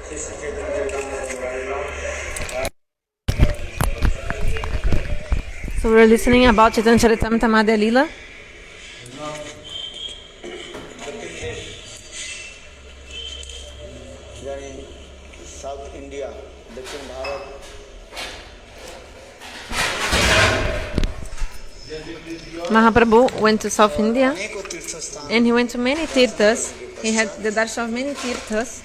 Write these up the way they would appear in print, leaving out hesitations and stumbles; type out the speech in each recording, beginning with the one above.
So we're listening about Chaitanya Charitamrita Madhya Lila. South India, Dakshin Bharat. Mahaprabhu went to South India and he went to many tirthas. He had the darshan of many tirthas.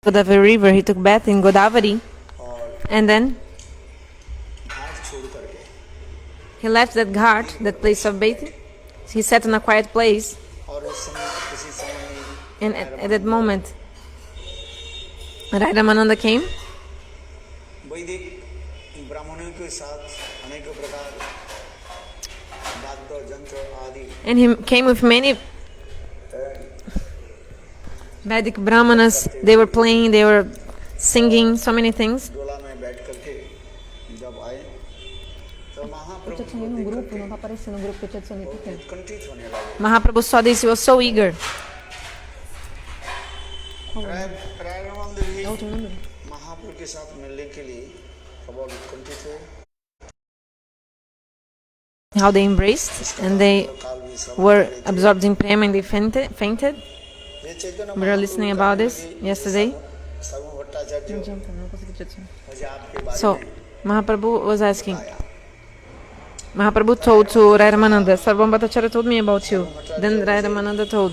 Godavari river, he took bath in Godavari, and then he left that ghat, that place of bathing. He sat in a quiet place, and at that moment Rayamananda came, and he came with many Vedic Brahmanas. They were playing, they were singing, so many things. Mahaprabhu saw this, he was so eager. How they embraced and they were absorbed in prema and they fainted. We were listening about this yesterday. So Mahaprabhu was asking. Mahaprabhu told to Rayaramananda, Sarvam Bhattacharya told me about you. Then Rayaramananda told.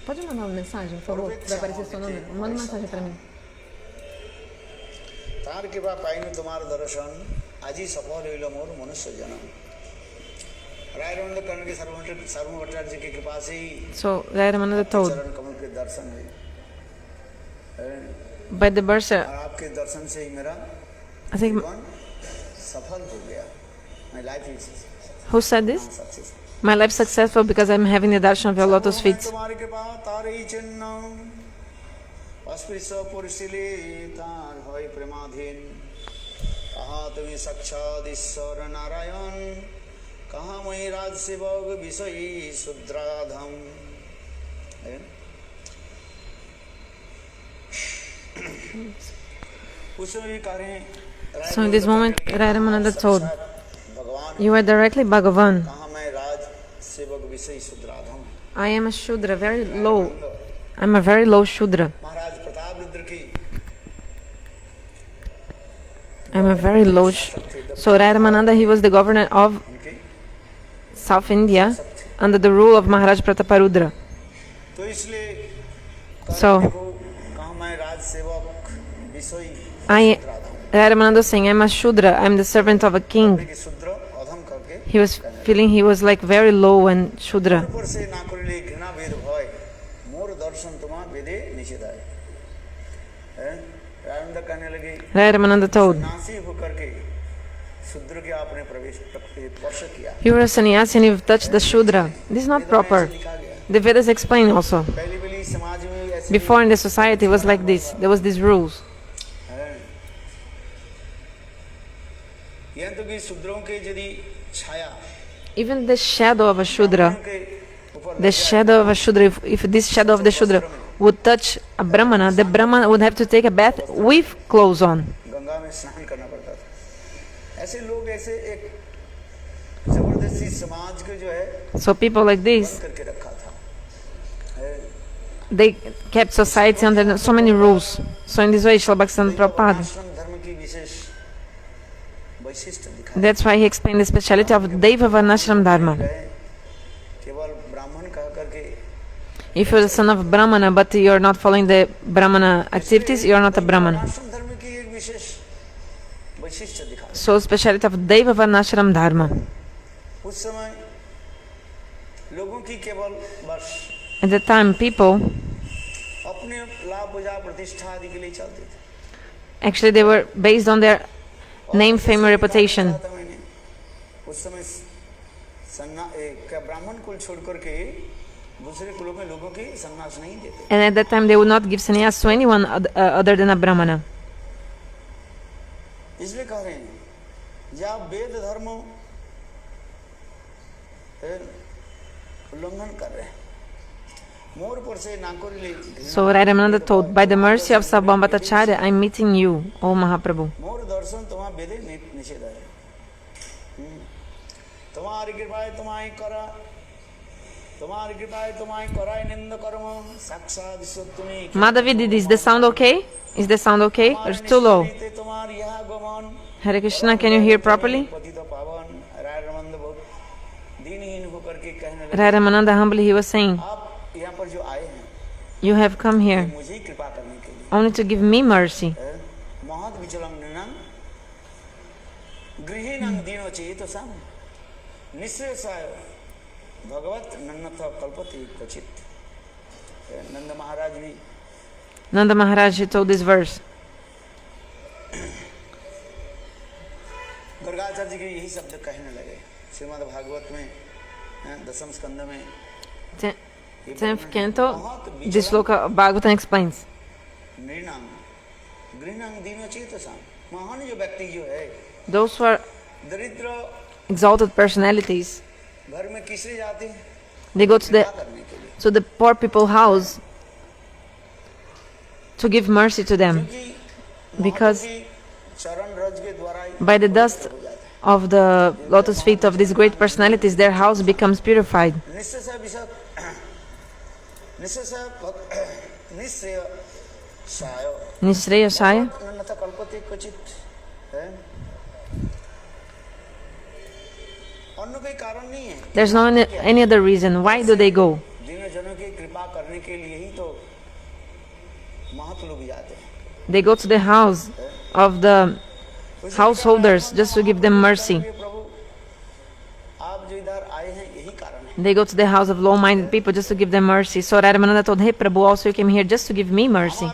Pode mandar uma mensagem, por favor? Vai aparecer seu nome? Manda uma mensagem para mim. तार कृपा पाइनु तुम्हार दर्शन आजी सफल होइल मोर मनुष्य जन्म रायरामानंद कर्ण के सर्वभट्टाचार्य की कृपा से ही So Rayaramananda told चरण कमल के दर्शन है by the Barsha, आपके दर्शन से ही मेरा I think, सफल हो गया my life is who said this? My life successful because I'm having the darshan of your lotus feet. तुम्हारी कृपा तारे चिन्ह अस्पृश्य पुरुषिले तार होय प्रेमाधीन कहाँ तुम्हें साक्षात ईश्वर नारायण कहाँ मैं राज सेवक विषयी शुद्राधम. So in this moment Rayaramananda told, you are directly Bhagavan. I am a Shudra, very low. I'm a very low Shudra. I'm a very low. So Rayaramananda, he was the governor of South India under the rule of Maharaj Prataparudra. So Rayaramananda was saying, I'm a Shudra, I'm the servant of a king. He was feeling he was like very low and Shudra. Rayaramananda told, you are a sannyasi and you've touched the Shudra. This is not proper. The Vedas explain also. Before in the society it was like this. There was these rules. Even the shadow of a Shudra, if this shadow of the Shudra would touch a Brahmana, the Brahmana would have to take a bath with clothes on. So people like this, they kept society under so many rules. So in this way, Srila BhaktiVinod Thakur, that's why he explained the speciality of Deva Varnashrama dharma. If you're the son of Brahmana but you're not following the Brahmana activities, you're not a Brahmana. So speciality of Deva Varnashrama dharma. At the time, people actually they were based on their name, fame, and reputation. उस समय क्या ब्राह्मण कुल छोड़ करके दूसरे कुलों में लोगों की संन्यास नहीं देते. And at that time they would not give sannyas to anyone other than a brahmana. इसलिए कह रहे हैं जब वेद धर्म उल्लंघन कर रहे हैं. So Rayamananda told, by the mercy of Samvada, I am meeting you, O Mahaprabhu. Madhavi, is the sound okay? Is the sound okay? Or it's too low? Hare Krishna, can you hear properly? Rayamananda humbly he was saying, you have come here only to give me mercy. Nanda Maharaj told this verse. Gargacharya जी के यही शब्द कहने लगे श्रीमद् भागवत में दशम स्कंद में 10th canto, this sloka of Bhagavatam explains. Those who are exalted personalities, they go to the poor people's house to give mercy to them, because by the dust of the lotus feet of these great personalities, their house becomes purified. Nishraya Shaya. There's no any other reason. Why do they go? They go to the house of the householders just to give them mercy. They go to the house of low-minded people just to give them mercy. So Ramananda told, hey Prabhu, also you came here just to give me mercy.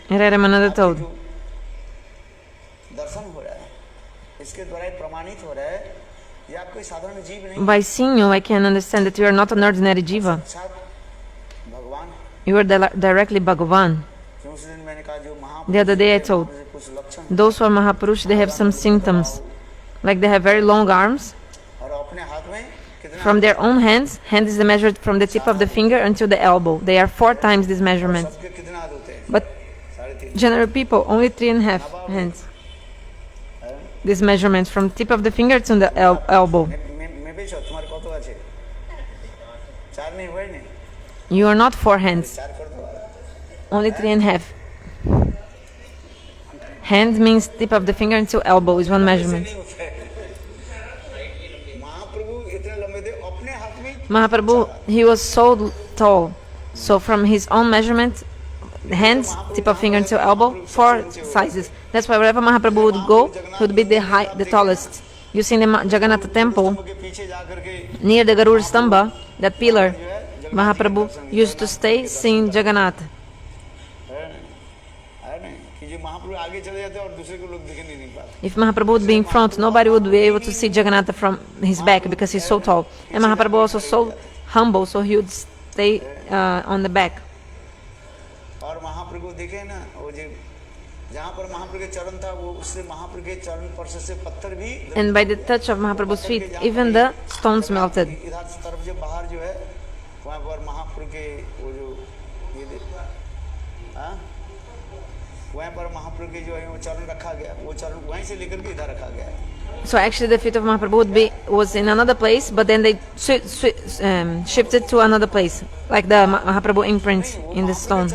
Ramananda told, by seeing you, I can understand that you are not an ordinary jiva. You are directly Bhagavan. The other day I told, those who are Mahapurush, they have some symptoms. Like they have very long arms. From their own hands, hand is measured from the tip of the finger until the elbow. They are 4 times this measurement. But general people, only 3.5 hands. This measurement from tip of the finger to the elbow. You are not 4 hands. Only 3.5. Hand means tip of the finger until elbow is 1 measurement. Mahaprabhu, he was so tall. So from his own measurement, hands, tip of finger until elbow, 4 sizes. That's why wherever Mahaprabhu would go, he would be the tallest. You see in the Jagannatha temple, near the Garur Stamba, that pillar, Mahaprabhu used to stay seeing Jagannatha. If Mahaprabhu would be in front, nobody would be able to see Jagannatha from his back because he's so tall. And Mahaprabhu also so humble, so he would stay on the back. And by the touch of Mahaprabhu's feet, even the stones melted. So actually the feet of Mahaprabhu was in another place, but then they shifted to another place, like the Mahaprabhu imprint in the stone.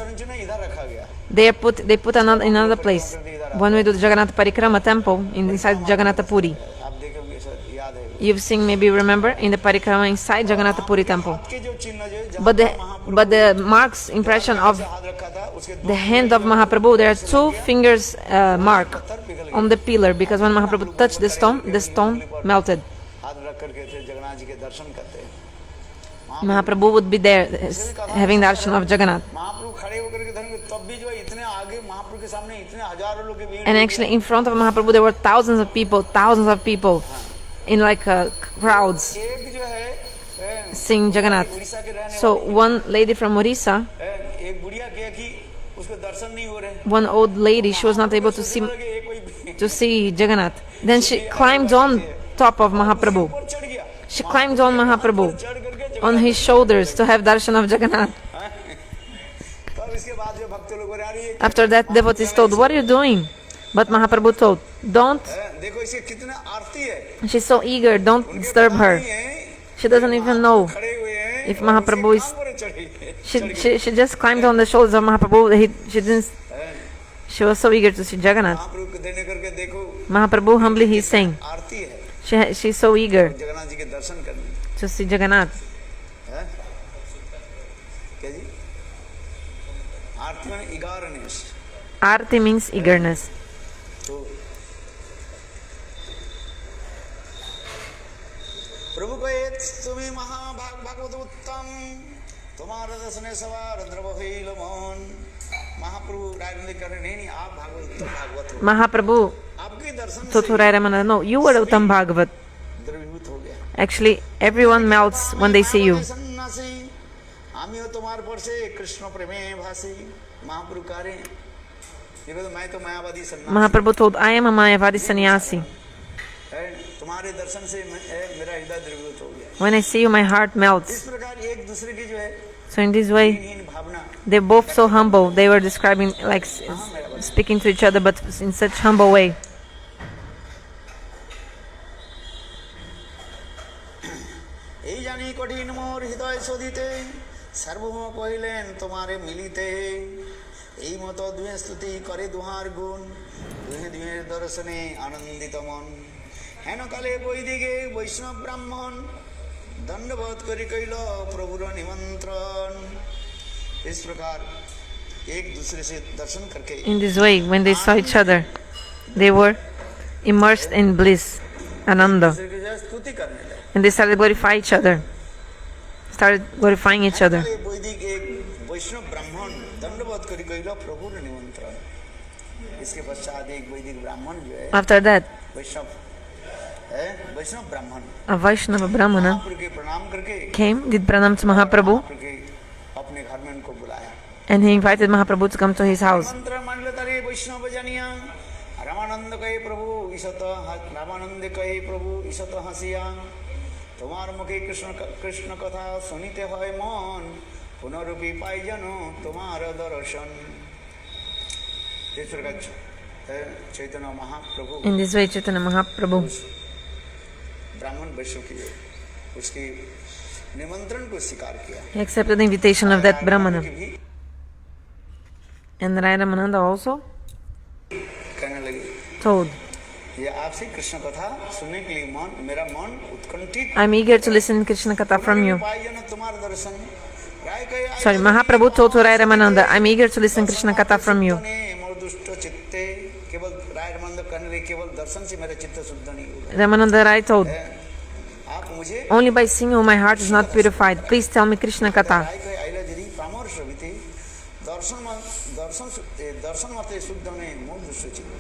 They put in another place. When we do the Jagannatha Parikrama temple inside Jagannatha Puri, you've seen, maybe remember, in the Parikrama inside Jagannatha Puri temple. But But the marks, impression of हाथ रखा था उसके the hand of Mahaprabhu, there are 2 fingers mark on the pillar, because when Mahaprabhu touched the stone melted. हाथ रख करके थे जगन्नाथ जी के दर्शन करते हैं। Mahaprabhu would be there having darshan of Jagannath. महाप्रभु खड़े होकर के धर्म तब भी जो है इतने आगे महाप्रभु के सामने इतने हजारों लोग की भीड़ And actually in front of Mahaprabhu there were thousands of people in like crowds एक जो है seeing Jagannath. उड़ीसा के रहने So one lady from Orissa, एक बुढ़िया क्या कि उसको दर्शन नहीं हो रहे, one old lady, she was not able to see Jagannath. Then she climbed on top of Mahaprabhu. ऊपर चढ़ गया, She climbed on Mahaprabhu चढ़ करके on his shoulders to have darshan of Jagannath. तब इसके बाद जो भक्त लोग बोले अरे After that, devotees told, "What are you doing?" But Mahaprabhu told, "Don't. देखो इसे कितना आरती है, She's so eager. Don't disturb her. She doesn't even know खड़े हुए हैं if Mahaprabhu is." ऊपर चढ़ी She just climbed on the shoulders of Mahaprabhu. She didn't. She was so eager to see Jagannath. महाप्रभु को देने करके देखो Mahaprabhu humbly he's saying, आरती है she's so eager Jagannath ji के दर्शन करने। to see Jagannath. हैं? क्या जी? आरती में eagerness। Arti means eagerness. तो प्रभु कहे तुम्हें भागवत उत्तम तुम्हारा दर्शने सवार द्रव भइल मन। महाप्रभु राय कर रहे नहीं आप भागवत उत्तम भागवत हो, Mahaprabhu आपके दर्शन told to Rayaramananda, "No, you are Uttam Bhagavat." द्रवीभूत हो गया। Actually, everyone melts when they see you. सन्यासी आमियो तुम्हारे पर से कृष्ण प्रेमे भासी। महाप्रभु कह रहे हैं देखो तो मैं तो मायावादी सन्यासी Mahaprabhu told, "I am a Mayavadi sannyasi. है, तुम्हारे दर्शन से मेरा हृदय द्रवीभूत हो गया। When I see you, my heart इस melts." प्रकार एक दूसरे की जो है So in this way, हीन भावना they're both so humble. They were describing, like, speaking to each other, but in such humble way. এই জানি কঠিন মোর হৃদয় শোধিতে সার্বভৌম কহিলেন তোমারে মিলিতে এই মতো দুয়ে স্তুতি করে দুহার গুণ দুহে দুয়ের দর্শনে আনন্দিত মন হেন কালে বৈদিকে বৈষ্ণব ব্রাহ্মণ दंडवत करी कैल प्रभुर निमंत्रण। इस प्रकार एक दूसरे से दर्शन करके In this way, when they saw each other, they were immersed in bliss, ananda, दूसरे की स्तुति करने लगे। and they started glorifying each other. वैदिक एक वैष्णव ब्राह्मण दंडवत करी कैल प्रभुर निमंत्रण। इसके पश्चात एक वैदिक ब्राह्मण जो है After that, वैष्णव ब्राह्मण a Vaishnava Brahmana महाप्रभु के प्रणाम करके came, did pranam to Mahaprabhu, अपने घर में उनको बुलाया। and he invited Mahaprabhu to come to his house. मंत्र मंडल तरे वैष्णव जनिया रामानंद कहे प्रभु ईशत रामानंद कहे प्रभु ईशत हसिया तुम्हार मुखे कृष्ण कथा सुनिते है मन पुनरुपी पाई जनो तुम्हार दर्शन। इस प्रकार Chaitanya Mahaprabhu In this way, Chaitanya Mahaprabhu ब्राह्मण वैश्य की उसके निमंत्रण को स्वीकार किया। he accepted the invitation of that Brahmana. And Rayaramananda also कहने लगे told, ये आपसे कृष्ण कथा सुनने के लिए मेरा मन उत्कंठित "I'm eager to listen Krishna Katha from you." पाई जनो तुम्हारा दर्शन। राय कहे Sorry, Mahaprabhu told to Rayaramananda, "I'm eager to listen Krishna Katha from you." मोर दुष्ट चित्ते केवल रायरामानंद कहने लगे केवल दर्शन से मेरा चित्त शुद्ध नहीं होगा। Ramananda Rai told, आप मुझे "Only by seeing you my heart is not purified. Please tell me Krishna Katha." राय कहे आइला यदि परामर्श होते दर्शन मते शुद्ध ने मोर दुष्ट चित्त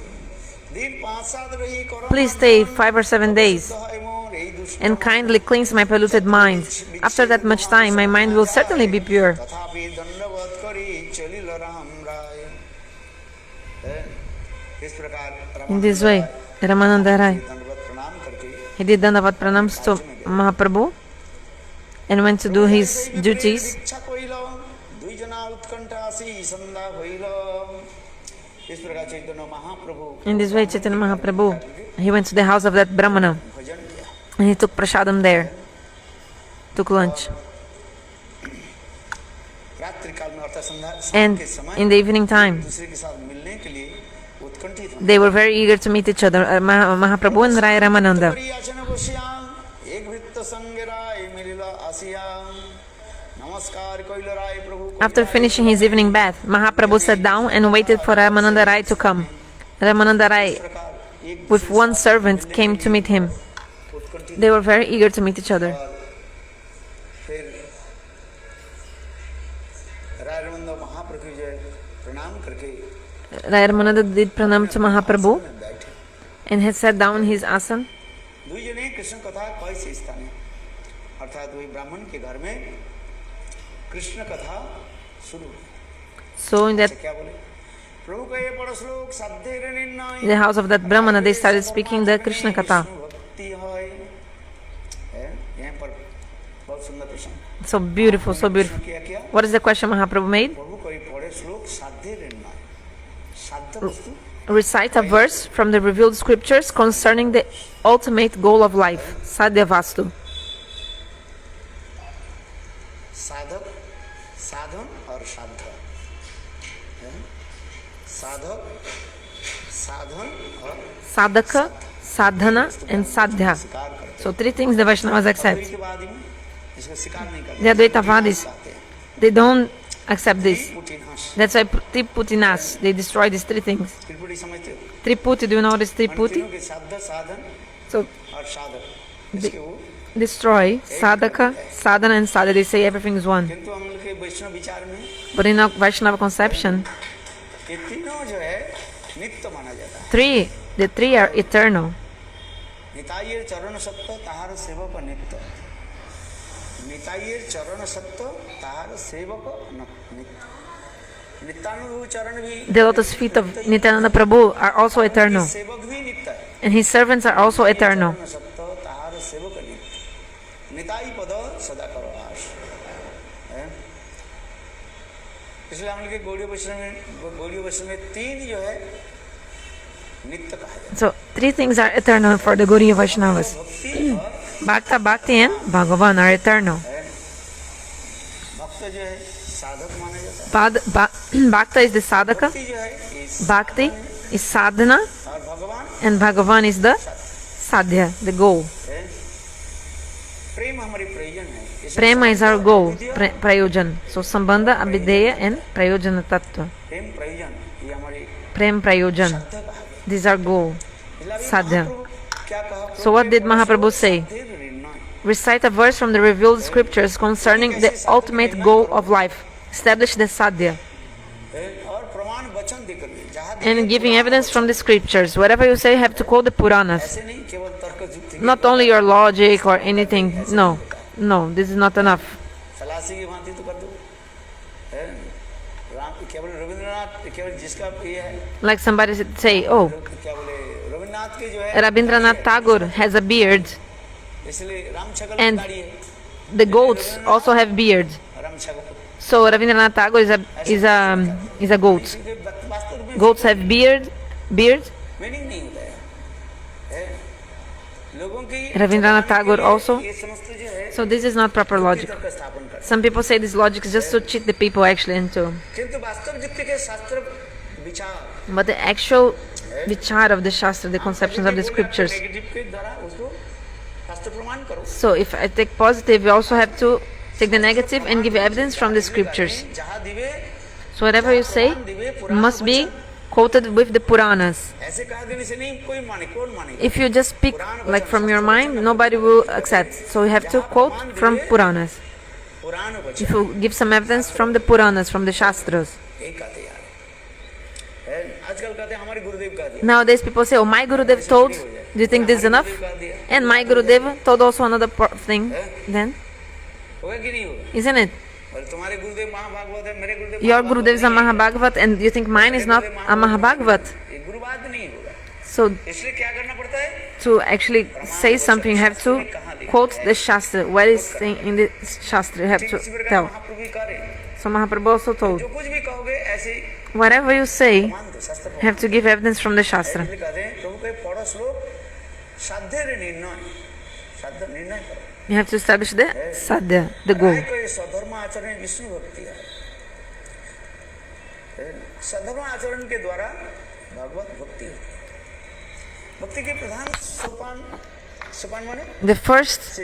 दिन 5-7 रही करो Please stay 5 or 7 days है मोर यही दुष्ट and kindly cleanse my polluted mind. After that much time, my mind will certainly be pure. तथापि दंडवत करी चलिल राम राय। इस प्रकार In this way, Ramananda Rai, दंडवत प्रणाम करके he did Dandavat pranams to Mahaprabhu and went to do his duties. इच्छा coil दुई जना उत्कंठा आसी संदा होइल। इस प्रकार Chaitanya Mahaprabhu In this way, Chaitanya Mahaprabhu, he went to the house of that Brahmana भजन किया। and he took prasadam there, took lunch. रात्रि काल में अर्थात संध्या And के समय in the evening time, दूसरे के साथ मिलने के लिए उत्कंठित हैं। they were very eager to meet each other, Mahaprabhu and Rayaramananda. याचन बसिया एक वृत्त संग राय मिलिला आसिया नमः After finishing his evening bath, Mahaprabhu sat down and waited for Ramananda Rai to come. Ramananda Rai, with one servant, came to meet him. They were very eager to meet each other. Rayaramananda did pranam to Mahaprabhu and had sat down in his asan. So in the house of that Brahmana, they started speaking the Krishna Katha. So beautiful, so beautiful. What is the question Mahaprabhu made? Recite a verse from the revealed scriptures concerning the ultimate goal of life, Sadya Vastu. Sadhak, sadhan or sadha. Sadhak, sadhan or Sadhaka, Sadhana and Sadya. So three things the Vaishnavas accept. The Advaitavadis, they don't accept this. That's why Triputinas, they destroy these three things. Triputi, do you know what is Triputi? So they destroy Sadhaka, Sadhana and Sadya. They say everything is one. But in our Vaishnava conception, the three are eternal. The lotus feet of Nityananda Prabhu are also eternal, and his servants are also eternal. So three things are eternal for the Gaudiya Vaishnavas. Bhakta, Bhakti and Bhagavan are eternal. Bhakta is the Sadhaka, Bhakti is Sadhana, and Bhagavan is the Sadya, the goal. Prema is our goal, Prayojan. So Samvada, Abhideya and Prayojana Tattva. Prem Prayojan. This is our goal, Sadhya. So what did Mahaprabhu say? Recite a verse from the revealed scriptures concerning the ultimate goal of life. Establish the Sadya. And giving evidence from the scriptures. Whatever you say, you have to quote the Puranas. Not only your logic or anything. No, this is not enough. Like somebody say, oh, Rabindranath Tagore has a beard, and the goats also have beards. So Rabindranath Tagore is a goat. Goats have beard. Rabindranath Tagore also. So this is not proper logic. Some people say this logic is just to cheat the people actually into. But the actual vichar of the Shastra, the conceptions of the scriptures. So if I take positive, you also have to take the negative and give evidence from the scriptures. So whatever you say must be quoted with the Puranas. If you just speak like from your mind, nobody will accept. So you have to quote from Puranas. If you give some evidence from the Puranas, from the Shastras. Nowadays people say, oh, my Gurudev told, do you think this is enough? And my Gurudev told also another thing, then? Isn't it? Your Gurudev is a Mahabhagavat and you think mine is not a Mahabhagavat. So, to actually say something, you have to quote the Shastra. What is saying in the Shastra, you have to tell. So Mahaprabhu also told, whatever you say, you have to give evidence from the Shastra. You have to establish the Sadya, the goal. The first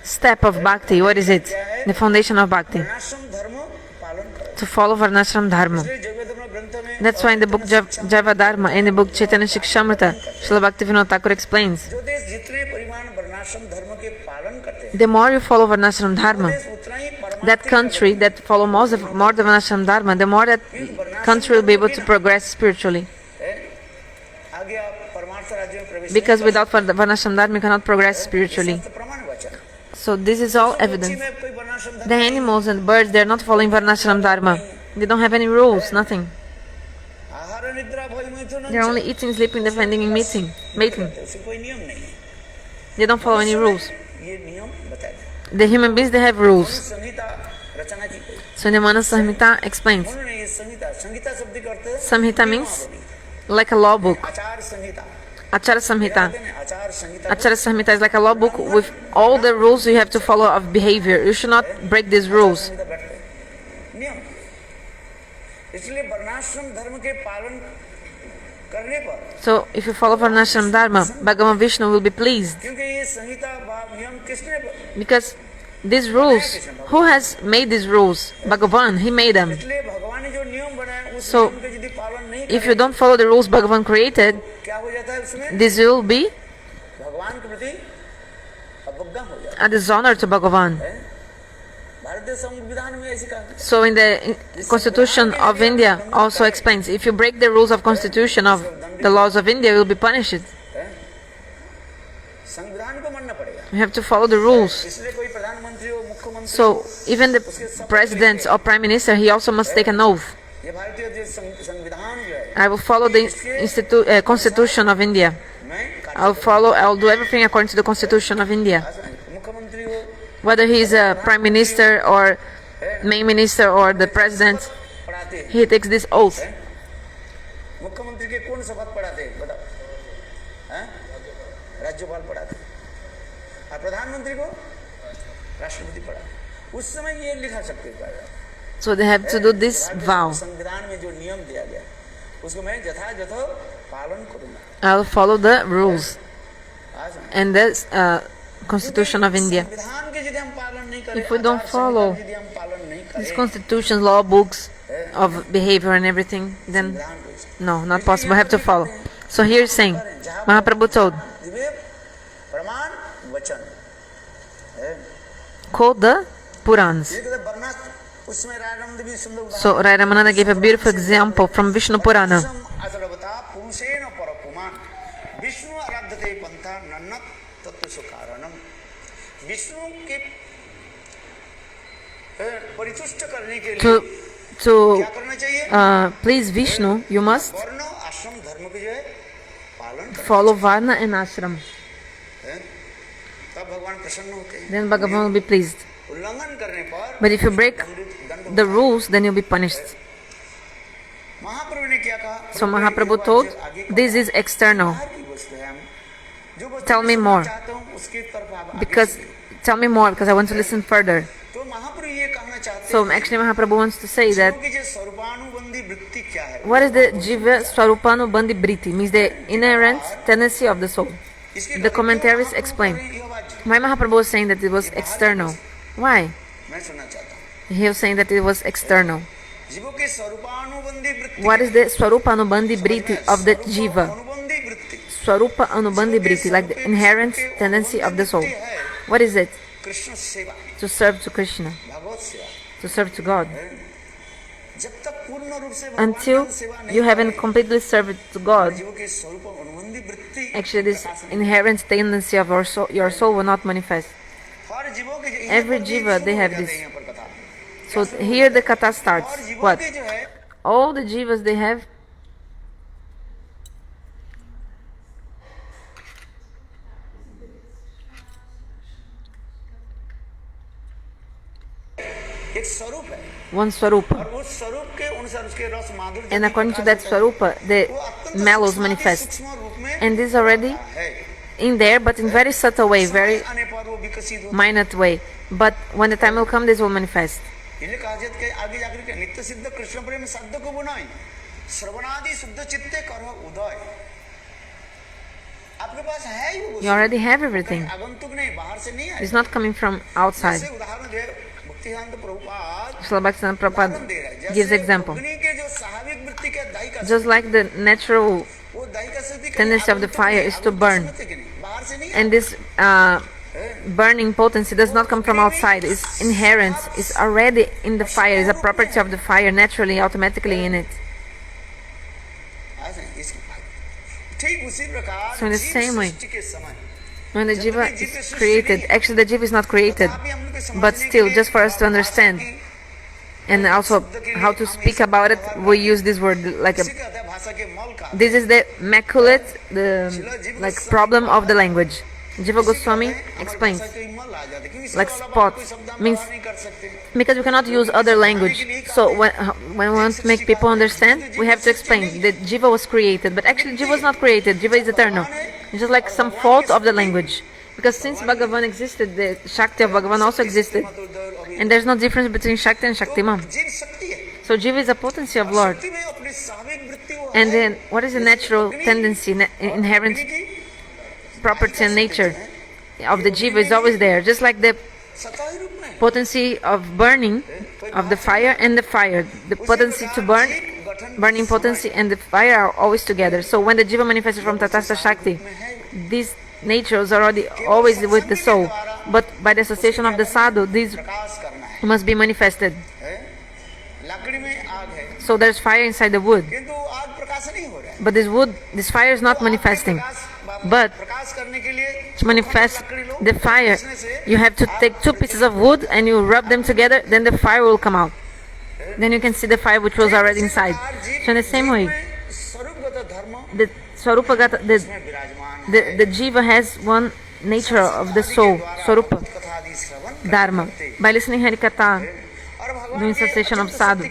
step of bhakti, what is it? the foundation of bhakti, वर्णाश्रम धर्म पालन करो। to follow Varnashrama dharma. इसलिए जगन्नाथ ग्रंथ में That's why in the book Jiva Dharma, in the book Chaitanya Shikshamrita, Srila BhaktiVinod Thakur explains, जो देश जितने परिमाण वर्णाश्रम धर्म के पालन करते हैं, the more you follow Varnashrama dharma, देश उतना ही परमात्मा that country that follow more the Varnashrama dharma, the more that country will be able to progress spiritually. आगे आप परमार्थ राज्य में प्रवेश Because without Varnashrama dharma, you cannot progress spiritually. नहीं, प्रमाण वचन। So this is all पक्षी evidence. में कोई वर्णाश्रम धर्म The animals and birds, they are not following Varnashrama dharma. They don't have any rules, nothing. आहार निद्रा भोज मैथुन They are only eating, sleeping, defending, and mating. उसमें कोई नियम नहीं है। They don't follow any rules. ये नियम बताए गए। The human beings, they have rules. संहिता रचना की गई। So the Manas Samhita explains. उन्होंने ये संहिता शब्द का अर्थ Samhita means like a law book. आचार संहिता। Achara Samhita. आचार संहिता Achara Samhita is like a law book with all the rules you have to follow of behavior. You should not break these rules. संहिता बैठते हैं। नियम। इसलिए वर्णाश्रम धर्म के पालन करने पर So if you follow Varnashrama dharma, Bhagavan Vishnu will be pleased. क्योंकि ये संहिता भाव नियम किसने Because these rules, who has made these rules? Bhagavan, he made them. इसलिए भगवान ने जो नियम बनाए उस So, नियम के यदि पालन नहीं If you don't follow the rules Bhagavan created, क्या हो जाता है उसमें this will be भगवान के प्रति अवज्ञा हो जाता a dishonor to Bhagavan. है भारतीय संविधान में ऐसी कहा So in the Constitution of India also explains, if you break the rules of Constitution of the laws of India, you will be punished. है संविधान को मानना पड़ेगा You have to follow the rules. इसलिए कोई प्रधानमंत्री हो मुख्यमंत्री So even the president or prime minister, he also must take an oath. ये भारतीय जो संविधान जो है I will follow the Constitution of India. मैं I'll do everything according to the Constitution of India. मुख्यमंत्री हो Whether he is a prime minister or main minister or the president, पढ़ाते हैं he takes this oath. मुख्यमंत्री के कौन शपथ पढ़ाते हैं बताओ हैं राज्यपाल पढ़ाते हैं और प्रधानमंत्री को राष्ट्रपति पढ़ाते उस समय ये लिखा सकते हैं So they have to do this vow. संविधान में जो नियम दिया गया उसको मैं यथायथ पालन करूंगा I'll follow the rules आज and the Constitution of India. संविधान के यदि हम पालन नहीं करें If we don't follow यदि हम पालन नहीं these करें constitutions, law books of behavior and everything, then no, not possible. I have to follow. So here he's saying, Mahaprabhu told, Divya प्रमाण वचन quote the Purans. ये कहते वर्णा उसमें रायरामंद भी सुंदर So Rayaramananda gave a beautiful example from Vishnu Purana. आचरवता पुरुषेण परपुमान Vishnu आराध्यते पंथा नन्नत तत्व सुकारणम विष्णु के परितुष्ट करने के लिए To क्या करना चाहिए please Vishnu, you must वर्ण आश्रम धर्म के जो है पालन करना follow Varna and ashram. है तब भगवान प्रसन्न होते हैं Then Bhagavan will be pleased. उल्लंघन करने पर But if you break the rules, then you'll be punished. महाप्रभु ने क्या कहा So Mahaprabhu told, this is external. की वस्तु है हम जो वस्तु Tell me मैं more. चाहता हूं उसके तरफ आप आगे Because tell me more, because I want to listen further. तो महाप्रभु ये कहना चाहते So actually Mahaprabhu wants to say that हैं कि जो स्वरूपानुबंधी वृत्ति क्या है what is the jiva swaropanubandhi vritti, means the inherent tendency of the soul. इसकी The commentaries explain why Mahaprabhu was saying that it was external. Why? मैं सुनना चाहता हूं He was saying that it was external. जीवों के स्वरूपानुबंधी वृत्ति What is the swaropanubandhi vritti of the jiva? अनुबंधी वृत्ति Swarupa anubandhi vritti, like the inherent tendency of the soul. What is it? Krishna सेवा To serve to Krishna, भगवत सेवा to serve to God. जब तक पूर्ण रूप से भगवान Until की सेवा नहीं you haven't completely served to God, जीवों के स्वरूप अनुबंधी वृत्ति actually this inherent tendency of your soul will not manifest. हर जीवों के Every jiva, they have this. यहाँ पर कथा So here the katha starts. और जीवों What? के जो है All the jivas they have एक स्वरूप है one swarupa. और उस स्वरूप के अनुसार उसके रस माधुर्य And according to that swarupa, the mellows manifest. सूक्ष्म रूप में And this is already है in there, but in very subtle way, very आने पर वो विकसित हो minute way. But when the time will come, this will manifest. इसलिए कहा जाता है कि आगे जाकर के नित्य सिद्ध कृष्ण प्रेम शब्द को बुनाई श्रवणादि शुद्ध चित्ते करो उदय आपके पास है ही वो You already have everything. आगंतुक नहीं बाहर से नहीं आए It's not coming from outside. जैसे उदाहरण दे Srila BhaktiVinod Thakur gives example. Just like the natural tendency of the fire is to burn, and this burning potency does not come from outside, it's inherent, it's already in the fire, it's a property of the fire, naturally, automatically in it. So in the same way, when the jiva is created, actually the jiva is not created, but still, just for us to understand, and also how to speak about it, we use this word like this is the immaculate, like problem of the language. Jiva Goswami explains, like spot, means because we cannot use other language. So when we want to make people understand, we have to explain that Jiva was created, but actually Jiva was not created. Jiva is eternal. It's just like some fault of the language. Because since Bhagavan existed, the Shakti of Bhagavan also existed, and there's no difference between Shakti and Shaktiman. So Jiva is a potency of Lord. And then what is the natural tendency, inherent property and nature of the jiva is always there, just like the potency of burning of the fire and the fire, the potency to burn, burning potency and the fire are always together. So when the jiva manifests from Tatastha Shakti, these natures are already always with the soul, but by the association of the sadhu, these must be manifested. So there's fire inside the wood, but this fire is not manifesting. But to manifest the fire, you have to take two pieces of wood and you rub them together, then the fire will come out. Then you can see the fire which was already inside. So in the same way, the swarupagata, the jiva has one nature of the soul, swarupa, dharma. By listening Harikatha, doing cessation of sadhu,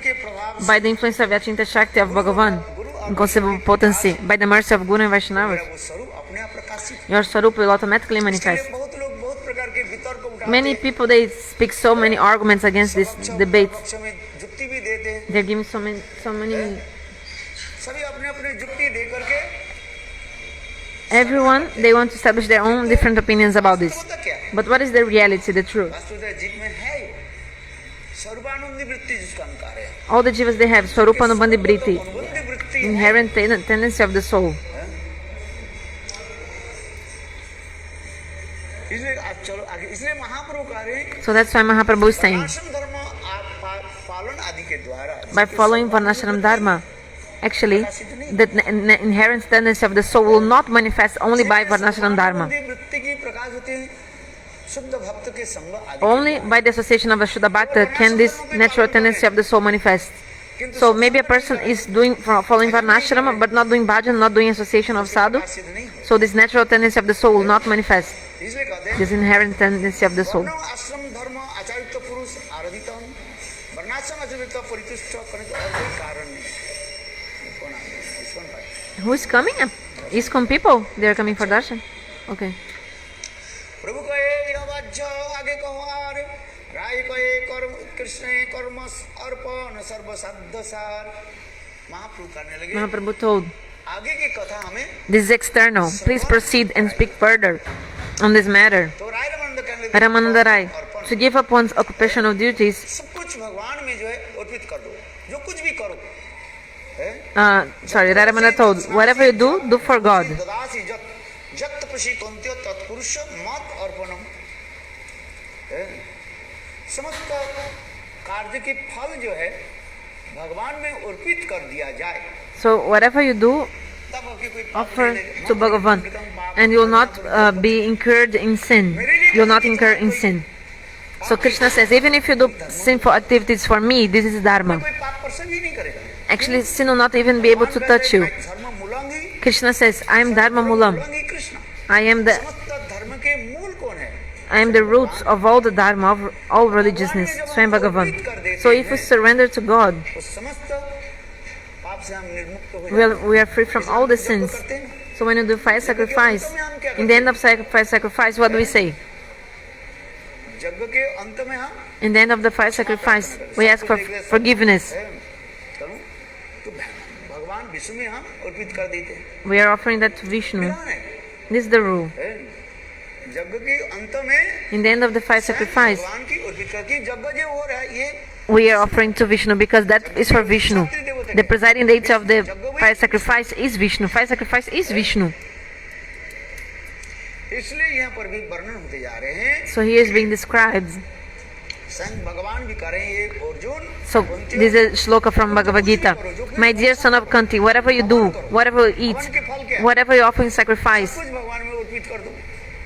by the influence of Yachinta Shakti of Bhagavan, inconceivable potency, by the mercy of Guru and Vaishnavas, your swarup will automatically manifest. Many people, they speak so many arguments against this debate. They're giving so many. Everyone, they want to establish their own different opinions about this. But what is the reality, the truth? All the jivas, they have swarup anubhandi vritti, inherent tendency of the soul. So that's why Mahaprabhu is saying, by following Varnashrama dharma, actually, the inherent tendency of the soul will not manifest only by Varnashrama dharma. Only by the association of a Shuddha Bhakta can this natural tendency of the soul manifest. So maybe a person is following Varnashrama but not doing bhajan, not doing association of sadhu. So this natural tendency of the soul will not manifest. This inherent tendency of the soul. Who is coming? ISKCON people. They are coming for darshan. Okay. Mahaprabhu told, this is external. Please proceed and speak further on this matter. Ramananda Rai, to give up one's occupational duties. Ramananda told, whatever you do, do for God. So whatever you do, offer to Bhagavan, and you will not be incurred in sin. You will not incur in sin. So Krishna says, even if you do sinful activities for me, this is dharma. Actually, sin will not even be able to touch you. Krishna says, I am dharma mulam. I am the roots of all the dharma, of all religiousness, Swayam Bhagavan. So if we surrender to God, we are free from all the sins. So when you do fire sacrifice, in the end of fire sacrifice, what do we say? In the end of the fire sacrifice, we ask for forgiveness. We are offering that to Vishnu. This is the rule. यज्ञ के अंत में In the end of the fire sacrifice, भगवान की अर्पित करके यज्ञ जो हो रहा है ये we are offering to Vishnu because that is for Vishnu. The presiding deity of the fire sacrifice is Vishnu. Fire sacrifice is Vishnu. इसलिए यहाँ पर भी वर्णन होते जा रहे हैं. So here is being described. संग भगवान भी करें ये Arjun. So this is a shloka from Bhagavad Gita. My dear son of Kunti, whatever you do, whatever you eat, whatever you offer in sacrifice, कुछ भगवान में अर्पित कर दो.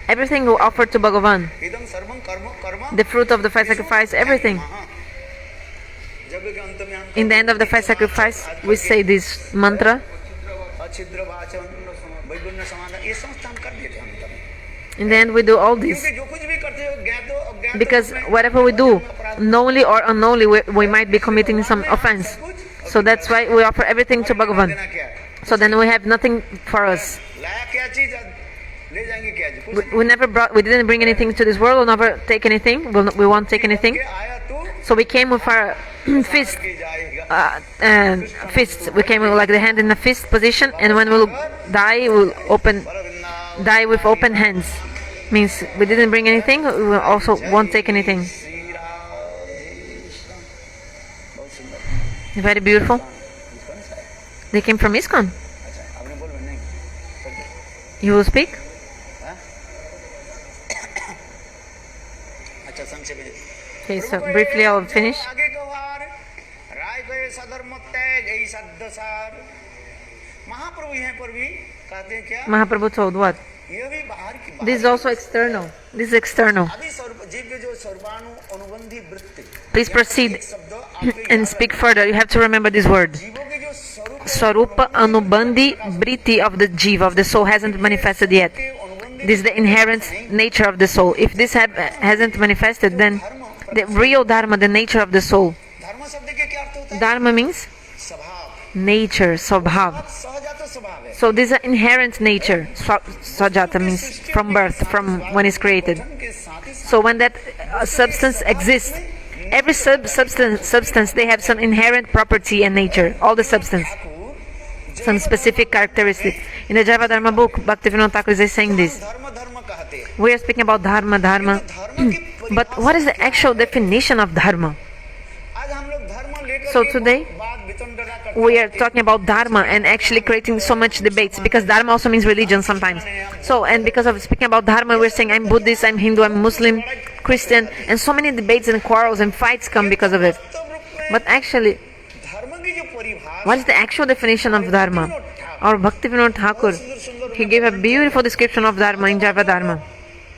everything you offer to Bhagavan, इदं सर्वं कर्म कर्म. the fruit of the fire sacrifice, everything. यज्ञ के अंत में In the end of the fire sacrifice, we say this mantra. अच्छिद्र वाचन वैगुण्य समाधान ये समस्त हम कर देते हैं अंत में. In the end, we do all this क्योंकि जो कुछ भी करते हो ज्ञात हो अज्ञात because whatever we do, knowingly or unknowingly, we might be committing some offense. So that's why we offer everything to Bhagavan. देना क्या है. So then we have nothing for us. लाया क्या चीज ले जाएंगे क्या चीज. We didn't bring anything to this world. We'll never take anything. We won't take anything. आया तू So we came with our fist, के जाएगा. fists. We came with like the hand in the fist position, and when we'll die, we'll die with open hands. Means we didn't bring anything. We also won't take anything. Very beautiful. They came from ISKCON. आपने बोल नहीं. You will speak. अच्छा संक्षेप में. Okay, so briefly I'll finish. आगे को वार राय गए सधर्म त्याग यही सद्य सार. महाप्रभु यहाँ पर भी कहते हैं क्या. Mahaprabhu told what? ये भी बाहर की बात. This is also external. This is external. अभी जीव के जो सर्वाणु अनुबंधी वृत्ति. Please proceed शब्द आपके and speak further. You have to remember this word. जीवों के जो स्वरूप Swaroop anubhandi vrutti of the jiva, of the soul, hasn't manifested yet. This is the inherent nature of the soul. If this hasn't manifested, then the real dharma, the nature of the soul. धर्म शब्द के क्या अर्थ होता है. Dharma means स्वभाव. nature, स्वभाव. सहजात स्वभाव है. So this is an inherent nature. Sajata means from birth, from when it's created. के साथ ही So when that substance exists, every substance, they have some inherent property and nature. All the substance, some specific characteristic. In the Java Dharma book, BhaktiVinod Thakur is saying this. धर्म धर्म कहते हैं. We are speaking about dharma. धर्म की But what is the actual definition of dharma? आज हम लोग धर्म लेकर So के today, बात वितंडरा करते we are talking about dharma and actually creating so much debates because dharma also means religion sometimes. So, and because of speaking about dharma, we're saying I'm Buddhist, I'm Hindu, I'm Muslim, Christian, and so many debates and quarrels and fights come because of it. But actually, धर्म की जो परिभाषा what is the actual definition of dharma? Our BhaktiVinod Thakur, he gave a beautiful description of dharma in Java Dharma.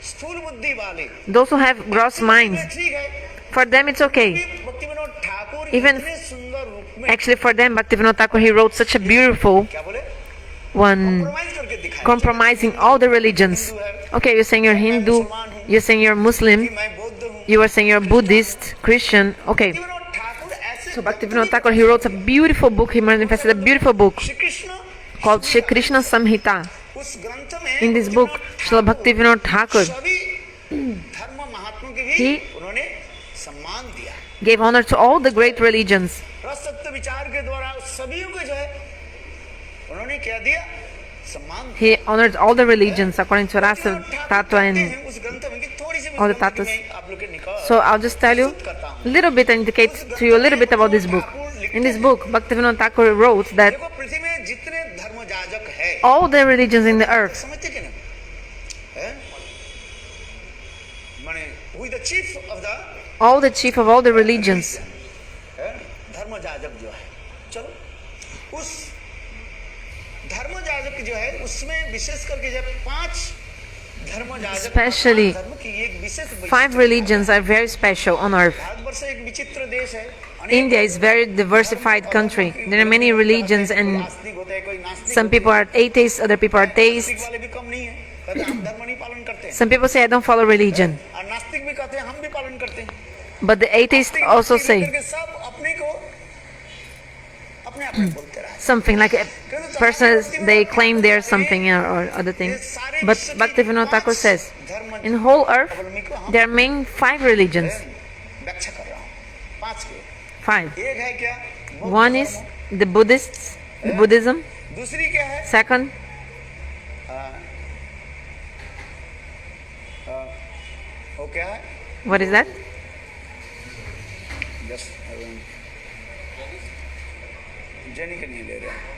स्थूल बुद्धि वाले Those who have gross minds, ठीक है. for them it's okay. Bhaktivinod Thakur Even इतने सुंदर रूप में actually for them, BhaktiVinod Thakur, he wrote such a beautiful क्या बोले one, कॉम्प्रोमाइज करके दिखाया. compromising all the religions. Okay, you're saying you're Hindu, you're saying you're Muslim, मैं बौद्ध हूँ. you are saying you're Buddhist, Christian. Okay, Bhaktivinod Thakur ऐसे so BhaktiVinod Thakur, he wrote a beautiful book, he manifested a beautiful book Shri Krishna called Shri Krishna Samhita. उस ग्रंथ में In this book, Srila BhaktiVinod Thakur सभी धर्म महात्मा के भी He- उन्होंने सम्मान दिया. gave honor to all the great religions. रसत्व विचार के द्वारा सभी को जो है उन्होंने क्या दिया सम्मान दिया. He honored all the religions according to Rasa, Tattva, and उस ग्रंथ में कि थोड़ी सी all the मैं tattvas. आप लोग के निकाल So I'll just tell you a little bit and indicate to you a little bit about this book. In this book, BhaktiVinod Thakur wrote that देखो पृथ्वी में जितने धर्म जाजक है all the religions in the earth, समझते कि नहीं है माने who is the chief of the all the chief of all the religions, है धर्म जाजक जो है. चलो उस धर्म जाजक जो है उसमें विशेष करके जब 5 धर्म जाजक Especially धर्म की एक विशेष 5 religions are very special on earth. Bharatvarsh एक विचित्र देश है. India is a very diversified country. There are many religions and नास्तिक होते हैं कोई नास्तिक some people are atheists, other people are theists. वाले भी कम नहीं है. कहते हैं हम धर्म नहीं पालन करते हैं. Some people say I don't follow religion. और नास्तिक भी कहते हैं हम भी पालन करते हैं. But the atheists also say करके सब अपने को अपने आप में बोलते रहे. something like persons, they claim they're something or other thing. But BhaktiVinod Thakur says, in whole earth, there are main 5 religions. व्याख्या कर रहा हूँ 5 के. 5. एक है क्या One is the Buddhists, Buddhism. दूसरी क्या है Second, वो क्या है? What is that? Just jenny के नहीं ले रहे हैं।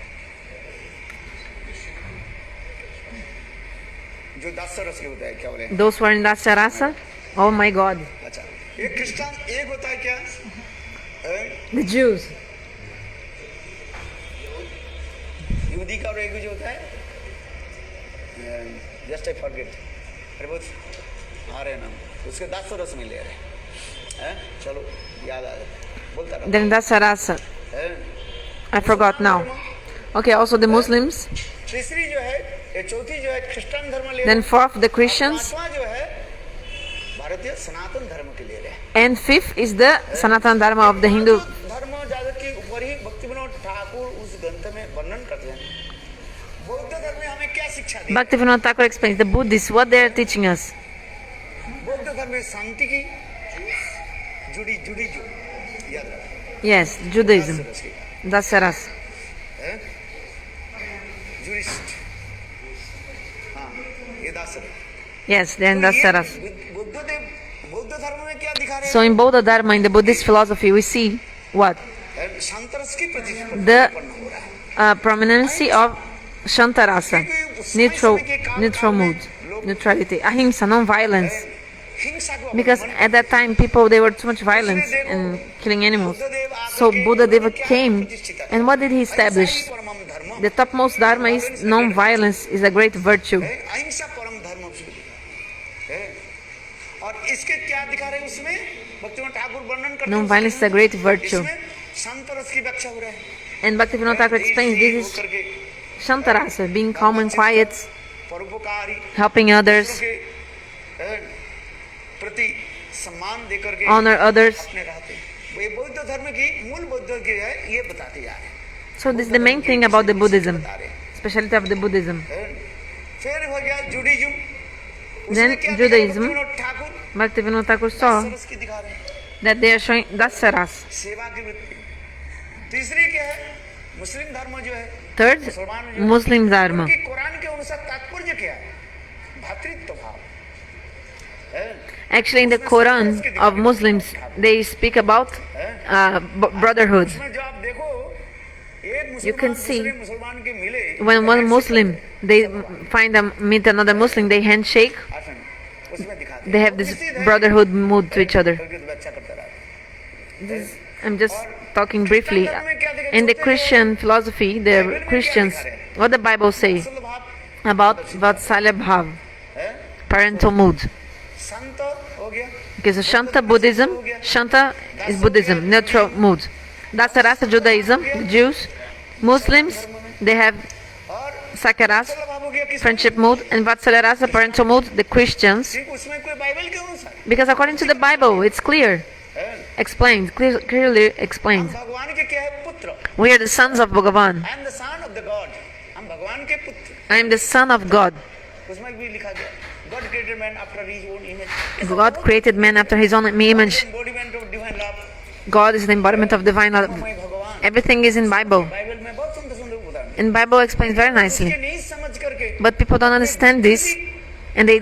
जो 10 रस के होता है क्या बोले? Those who are in Dasya Rasa? Oh my God. अच्छा, एक क्रिश्चियन एक होता है क्या? The Jews. यहूदी का और एक जो होता है? Just I forget. अरे बहुत आ रहे हैं नाम। उसके 10 रस में ले रहे हैं। चलो याद आ गया। बोलता रहा। Then Dasya Rasa. I forgot now. Okay, also the Muslims. तीसरी जो है, ये चौथी जो है क्रिश्चियन धर्म ले रहे हैं। Then fourth, the Christians. पांचवा जो है भारतीय सनातन धर्म के ले रहे हैं। And fifth is the Sanatana Dharma of the Hindu. धर्म जागृत के ऊपर ही भक्तिविनोद ठाकुर उस ग्रंथ में वर्णन करते हैं। बौद्ध धर्म में हमें क्या शिक्षा दी? BhaktiVinod Thakur explains the Buddhists what they are teaching us. बौद्ध धर्म में शांति की जुड़ी याद रखो। Yes, Judaism. Dasya Rasa. Jurist, हाँ, ये दासर। Yes, they are in Dasya Rasa. बौद्ध धर्म में क्या दिखा रहे हैं? So in Buddha Dharma, in the Buddhist philosophy, we see what? शांतरस की प्रतिष्ठा The हो रहा है। prominency of Shantarasa, neutral mood, neutrality, ahimsa, non-violence. हिंसा को Because at that time, people, they were too much violence and killing animals. So Buddha Deva came, and what did he establish? परम धर्म, The topmost dharma is non-violence, is a great virtue. अहिंसा परम धर्म है। और इसके क्या दिखा रहे हैं उसमें? भक्तिविनोद ठाकुर वर्णन करते हैं। Non-violence is a great virtue. इसमें शांतरस की व्याख्या हो रहा है। And Bhaktivinoda Thakur explains this is Shantarasa, being calm and quiet, परोपकारी helping others, प्रति सम्मान देकर के honor others. अपने रहते हैं। ये बौद्ध धर्म की मूल बौद्ध की है, ये बताते जा रहे हैं। So this is the main thing about the Buddhism, speciality of the Buddhism. फिर हो गया Judaism. Then Judaism, Bhaktivinoda Thakur saw सरस की दिखा रहे हैं, that they are showing Dasaras. सेवा की वृत्ति। तीसरी क्या है? मुस्लिम धर्म जो है, Third, मुसलमान जो है, Muslim Dharma. उनकी कुरान के अनुसार तात्पर्य क्या है? भातृत्व भाव। Actually, in the Quran of Muslims, they speak about brotherhood. इसमें जो आप देखो, एक You can मुसलमान see दूसरे मुसलमान के मिले, when one Muslim, they find them, meet another Muslim, they handshake, उसमें दिखाते हैं। they have this brotherhood mood to each other. करके तो अच्छा करता रहा। I'm just talking briefly. In the Christian philosophy, the Christians, what the Bible say असल भाव about Vatsalya Bhav, parental mood. संत हो गया, Okay, so Shanta Buddhism, Shanta is Buddhism, neutral mood. Dasarasa Judaism, the Jews. Muslims, they have और Sakaras, असल भाव हो गया किस? friendship mood, and Vatsalya Rasa, parental mood, the Christians. ठीक, उसमें कोई बाइबल के अनुसार Because according to the Bible, it's clear, explained, clearly explained. भगवान के क्या है? पुत्र। We are the sons of Bhagavan. I am the son of the God. हम भगवान के पुत्र। I am the son of God. उसमें भी लिखा गया, God created man after his own image. God created man after his own image. Embodiment of divine love. God is the embodiment of divine love. मैं भगवान। Everything is in Bible. Bible में बहुत सुंदर सुंदर उदाहरण। And Bible explains very उसके nicely. नहीं समझ करके But people don't understand this, and they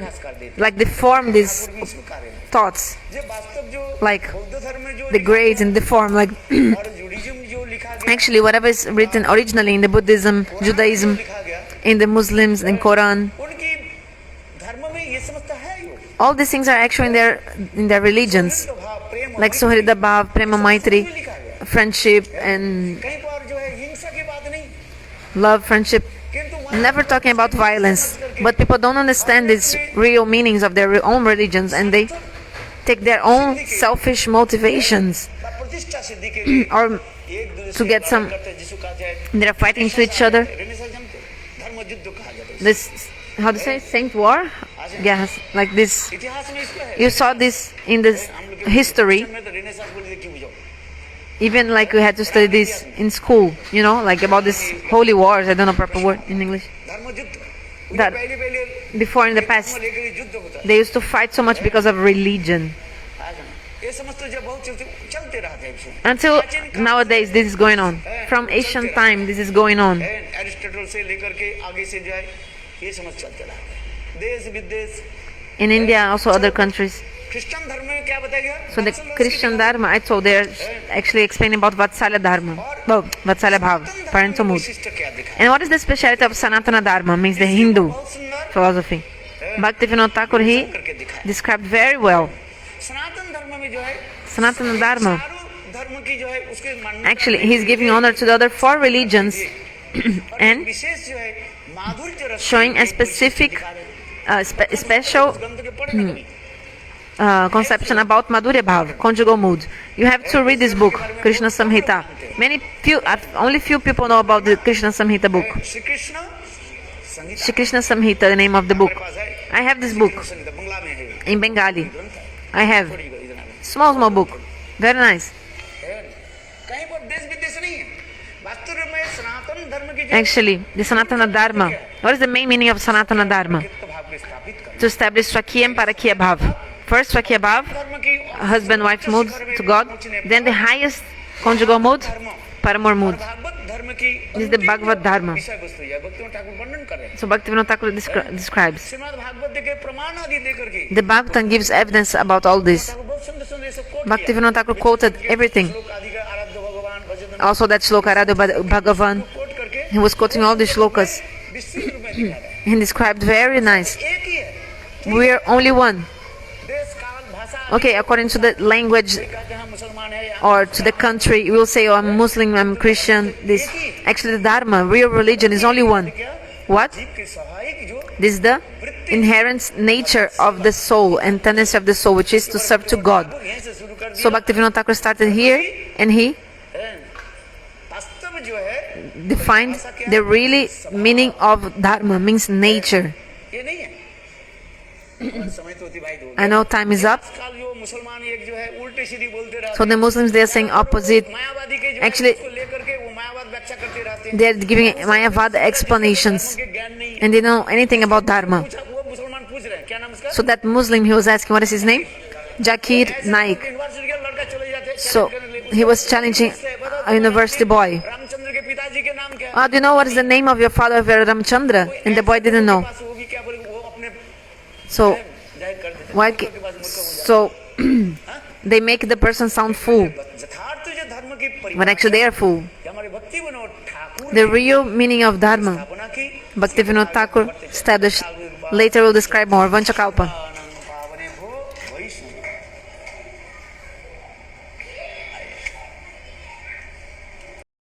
like deform these स्वीकार है। thoughts, जो वास्तव जो like बौद्ध धर्म में जो the grades and deform, like और जुडिज्म जो लिखा गया, actually whatever is written originally in the Buddhism, Judaism, लिखा गया, in the Muslims, in Quran, उनकी धर्म में ये समझता है यो। all these things are actually in their religions, तो भाव प्रेम like Suhrida Bhav, Prema Maitri, लिखा गया। friendship and कहीं पर जो है हिंसा की बात नहीं, love, friendship. किंतु वहाँ Never talking about violence, but people don't understand these real meanings of their own religions, and they take their own selfish motivations, प्रतिष्ठा सिद्धि के लिए or एक दूसरे to से get लड़ाई some, करते हैं, जिसको कहा जाए they're fighting to each other. Renaissance जमते हैं, धर्म युद्ध कहा जाता है। This, how to say, Saint War? Yes, like this. इतिहास में इसको है। You saw this in this history, में तो रेनेसां बोल देती बुझो। even like we had to study this in school, you know, like about this holy wars. I don't know proper word in English. धर्म युद्ध। That पहले before in the past, धर्म लेकर युद्ध होता है। they used to fight so much because of religion. ये समझ तो जब बहुत चलते रहते हैं इसे। Until nowadays, this is going on. From ancient time, this is going on. Aristotle से लेकर के आगे से जाए, ये समझ चलते रहा है। देश विदेश In India, also other countries. Christian धर्म में क्या बताया गया? So the Christian dharma, I told, they're actually explaining about Vatsalya dharma, well, Vatsalya bhav, parental mood. विशिष्ट क्या दिखा? And what is the speciality of Sanatana dharma, means the Hindu philosophy? BhaktiVinod Thakur, he described very well. सनातन धर्म में जो है Sanatana dharma, चारों धर्म की जो है उसके मान्यता actually he's giving honor to the other 4 religions and विशेष जो है माधुर्य रस showing a specific, special ग्रंथ के पढ़ने का conception about madhurya bhav, conjugal mood. You have to read this book, Krishna Samhita. Only few people know about the Krishna Samhita book. Shri Krishna संगीत Shri Krishna Samhita, the name of the book. I have this book संगीत बंगला में है in Bengali. I have small book, very nice. कहीं पर देश विदेश नहीं है वास्तव में सनातन धर्म की Actually, the Sanatana dharma. What is the main meaning of Sanatana dharma? भाव को स्थापित कर To establish Swakya and Parakya bhav. First Swakya bhav, धर्म की husband-wife mood to God. Then the highest conjugal mood, Paramor mood. Bhagavat धर्म की This is the Bhagavad dharma. विषय वस्तु है भक्तिविनोद ठाकुर वर्णन कर रहे हैं So BhaktiVinod Thakur describes. Shrimad Bhagavat के प्रमाण आदि देकर के The Bhagavatam gives evidence about all this. Thakur बहुत सुंदर सुंदर सब quote BhaktiVinod Thakur quoted everything. लोग आदि का आराध्य भगवान भजन Also that shloka Aradhya Bhagavan. Quote करके He was quoting all the shlokas. विस्तृत रूप में दिखा रहा है He described very nice. एक ही है We are only one. देश काल भाषा Okay, according to the language कहते हैं मुसलमान है या or to the country, we will say, oh, I'm Muslim, I'm Christian. This actually the dharma, real religion is only one. What? जीव के स्वाभाविक जो This is the inherent nature of the soul and tendency of the soul, which is to serve to God. यहीं से शुरू कर So BhaktiVinod Thakur started here, and he वास्तव जो है defined the really meaning of dharma, means nature. ये नहीं है समय तो अतिबाहित हो गया I know time is up. काल जो मुसलमान एक जो है उल्टे सीधी बोलते रहते So the Muslims, they are saying opposite. मायावादी के जो Actually, है, उसको लेकर के वो मायावाद व्याख्या करते रहते हैं they are giving Mayavad explanations, उनके ज्ञान नहीं and they know anything about dharma. पूछा वो मुसलमान पूछ रहे हैं क्या नाम उसका So that Muslim, he was asking, what is his name? Jakir Naik. University का लड़का चले जाते हैं So he was challenging a university boy. Ramchandra के पिताजी के नाम क्या है Do you know what is the name of your father, Ramchandra? And the boy didn't know. पास होगी क्या बोले वो अपने So जाहिर कर देते why? So they make the person sound fool, यथार्थ जो धर्म की but actually they are fool. हमारे भक्ति Vinod Thakur The real meaning of dharma, बना की BhaktiVinod Thakur established. Later we'll describe more. Vanchakalpa.